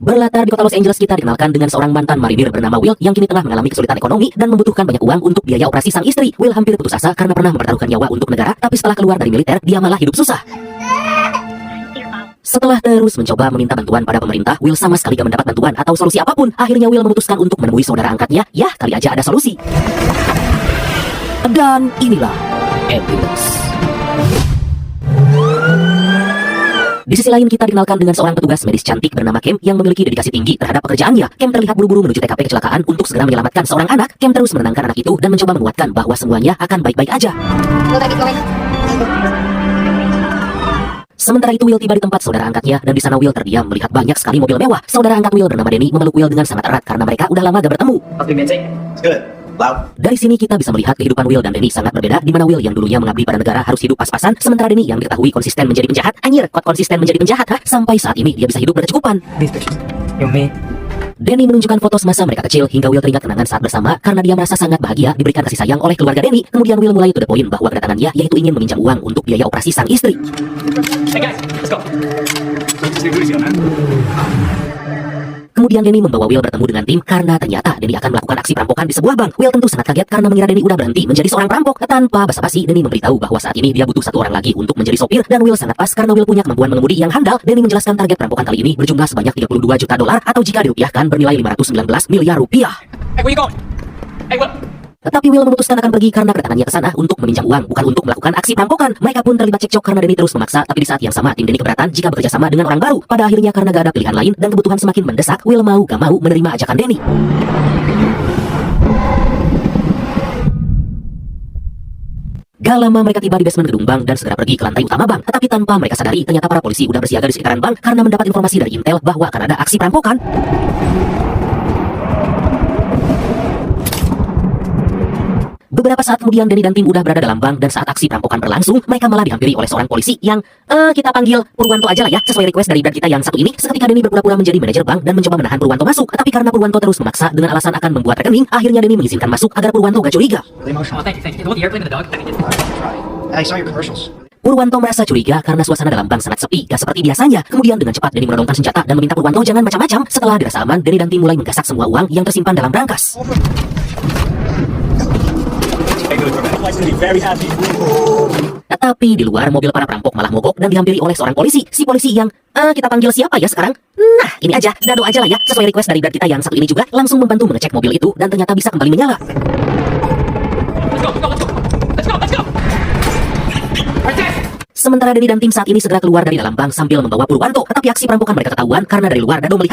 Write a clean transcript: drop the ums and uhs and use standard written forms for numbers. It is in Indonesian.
Berlatar di kota Los Angeles, kita dikenalkan dengan seorang mantan marinir bernama Will yang kini tengah mengalami kesulitan ekonomi dan membutuhkan banyak uang untuk biaya operasi sang istri. Will hampir putus asa karena pernah mempertaruhkan nyawa untuk negara, tapi setelah keluar dari militer, dia malah hidup susah. Setelah terus mencoba meminta bantuan pada pemerintah, Will sama sekali gak mendapat bantuan atau solusi apapun. Akhirnya Will memutuskan untuk menemui saudara angkatnya. Ya, kali aja ada solusi. Dan inilah Ambulance. Di sisi lain, kita dikenalkan dengan seorang petugas medis cantik bernama Cam yang memiliki dedikasi tinggi terhadap pekerjaannya. Cam terlihat buru-buru menuju TKP kecelakaan untuk segera menyelamatkan seorang anak. Cam terus menenangkan anak itu dan mencoba menguatkan bahwa semuanya akan baik-baik aja. Sementara itu, Will tiba di tempat saudara angkatnya dan di sana Will terdiam melihat banyak sekali mobil mewah. Saudara angkat Will bernama Danny memeluk Will dengan sangat erat karena mereka udah lama gak bertemu. Dari sini kita bisa melihat kehidupan Will dan Danny sangat berbeda, di mana Will yang dulunya mengabdi pada negara harus hidup pas-pasan, sementara Danny yang diketahui konsisten menjadi penjahat. Anjir, kok konsisten menjadi penjahat, ha? Sampai saat ini dia bisa hidup berkecukupan. Danny menunjukkan foto semasa mereka kecil hingga Will teringat kenangan saat bersama karena dia merasa sangat bahagia diberikan kasih sayang oleh keluarga Danny. Kemudian Will mulai to the point bahwa kedatangannya yaitu ingin meminjam uang untuk biaya operasi sang istri. Hey guys, let's go. Kemudian Danny membawa Will bertemu dengan tim karena ternyata Danny akan melakukan aksi perampokan di sebuah bank. Will tentu sangat kaget karena mengira Danny udah berhenti menjadi seorang perampok. Tanpa basa-basi, Danny memberitahu bahwa saat ini dia butuh satu orang lagi untuk menjadi sopir dan Will sangat pas karena Will punya kemampuan mengemudi yang handal. Danny menjelaskan target perampokan kali ini berjumlah sebanyak 32 juta dolar atau jika dirupiahkan bernilai 519 miliar rupiah. Hey, where you going? Hey, what? Tetapi Will memutuskan akan pergi karena kedatangannya ke sana untuk meminjam uang, bukan untuk melakukan aksi perampokan. Mereka pun terlibat cekcok karena Danny terus memaksa, tapi di saat yang sama tim Danny keberatan jika bekerja sama dengan orang baru. Pada akhirnya karena gak ada pilihan lain dan kebutuhan semakin mendesak, Will mau gak mau menerima ajakan Danny. Gak lama mereka tiba di basement gedung bank dan segera pergi ke lantai utama bank. Tetapi tanpa mereka sadari, ternyata para polisi udah bersiaga di sekitaran bank karena mendapat informasi dari intel bahwa akan ada aksi perampokan. Beberapa saat kemudian Danny dan tim udah berada dalam bank dan saat aksi perampokan berlangsung, mereka malah dihampiri oleh seorang polisi yang kita panggil Purwanto aja lah ya, sesuai request dari brand kita yang satu ini. Seketika Danny berpura-pura menjadi manajer bank dan mencoba menahan Purwanto masuk. Tetapi karena Purwanto terus memaksa dengan alasan akan membuat rekening, akhirnya Danny mengizinkan masuk agar Purwanto gak curiga. Oh, thank you. You want the airplane and the dog? I saw your commercials. Purwanto merasa curiga karena suasana dalam bank sangat sepi, gak seperti biasanya. Kemudian dengan cepat Danny menodongkan senjata dan meminta Purwanto jangan macam-macam. Setelah dirasa aman, Danny dan tim mulai menggasak semua uang yang tersimpan dalam brankas. Tetapi di luar, mobil para perampok malah mogok dan dihampiri oleh seorang polisi. Si polisi yang, kita panggil siapa ya sekarang? Nah, ini aja, Dado aja lah ya, sesuai request dari brand kita yang satu ini juga, langsung membantu mengecek mobil itu dan ternyata bisa kembali menyala. Let's go. Right there. Sementara Danny dan tim saat ini segera keluar dari dalam bank sambil membawa Purwanto. Tetapi aksi perampokan mereka ketahuan karena dari luar Dado melihat